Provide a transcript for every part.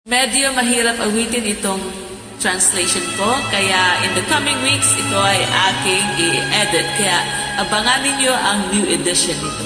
Medyo mahirap awitin itong translation ko, kaya in the coming weeks, ito ay aking i-edit. Kaya abangan ninyo ang new edition nito.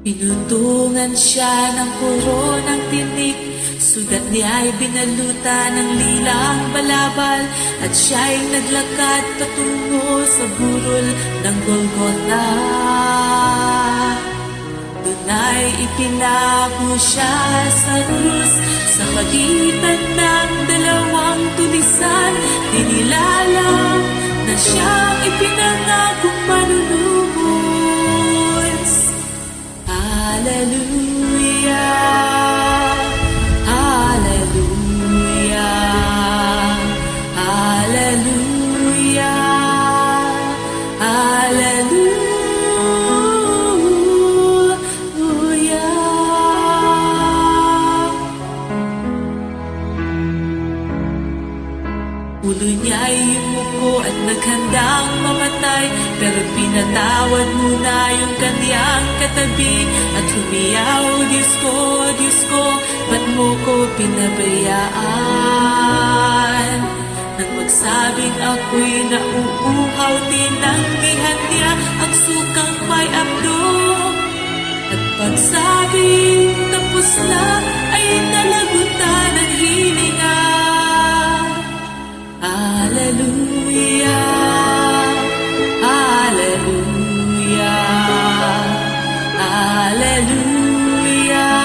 Pinutungan siya ng puro ng tinik, sugat niya ay binalutan ng lilang balabal, at siya'y naglakad patungo sa burol ng Golgotha. Doon ay ipinako siya sa krus, sa pagitan ng dalawang tulisan, dinilalang na siyang ipinangakong manunubos. Hallelujah, Hallelujah, Hallelujah, Hallelujah. Ulo niya ay yumuko at naghandang mamatay, pero pinatawad muna yung kanyang katabi at humiyaw, Diyos ko, ba't mo ko pinabayaan? Nang magsabing ako'y nauuhaw, tinanggihan niya ang sukang may abdo. At pagsabing tapos na, ay nalagutan ang hininga. Hallelujah, Hallelujah, Hallelujah,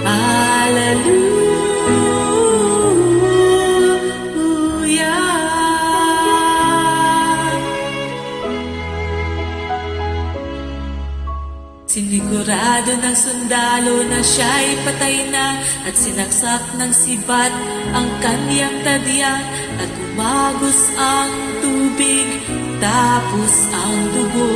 Hallelujah. Sinigurado ng sundalo na siya'y patay na, at sinaksak ng sibat ang kanyang tadyang, at umagos ang tubig, tapos ang dugo.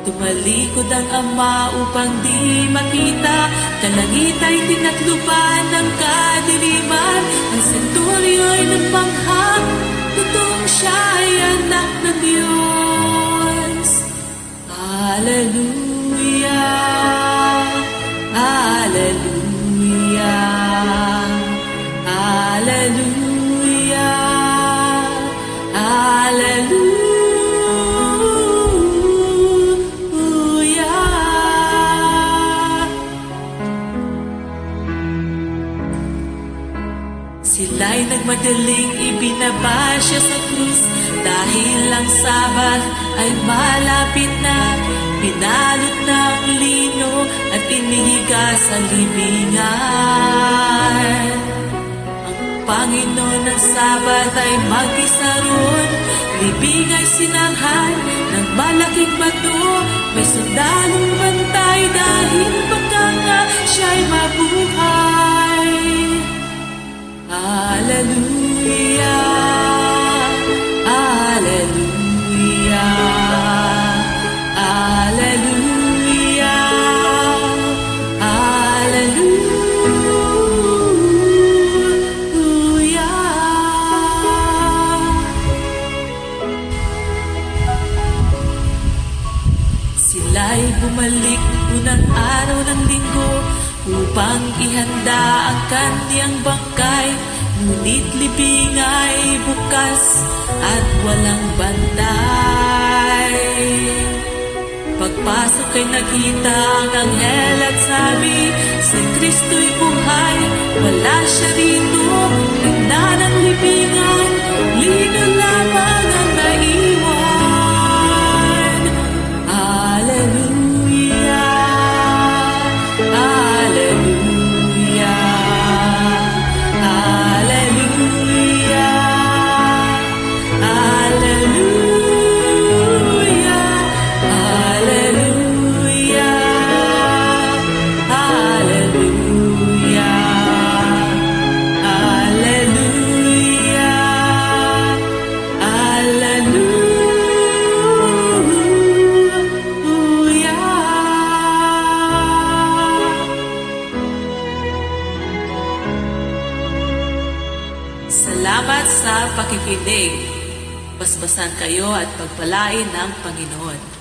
Tumalikod ang Ama upang di makita, kalangit ay tinakluban ng kadiliman. Ang senturyo'y nagmangha, totoong siya'y anak ng Diyos. Hallelujah, Hallelujah, Hallelujah, Hallelujah. Sila'y nagmadaling ibinaba siya sa krus, dahil ang Sabat ay malapit na. Pinalot ng lino at inihiga sa libingan. Ang Panginoon ng Sabat ay mag-isa ron, libing ay sinanghan ng malaking bato. May sundalong bantay dahil baka nga siya'y mabuhay. Hallelujah, Hallelujah, Hallelujah, Hallelujah. Sila'y bumalik unang araw ng linggo upang ihanda ang kanyang bangkay, ngunit libing ay bukas at walang bantay. Pagpasok ay nakita ang anghel at sabi, si Kristo'y buhay, wala siya rito. Tingnan ang libingan, lino lamang ang naiwan. Hallelujah, Hallelujah, Hallelujah, Hallelujah. Hallelujah, Salamat sa pakikinig. Basbasan kayo at pagpalain ng Panginoon.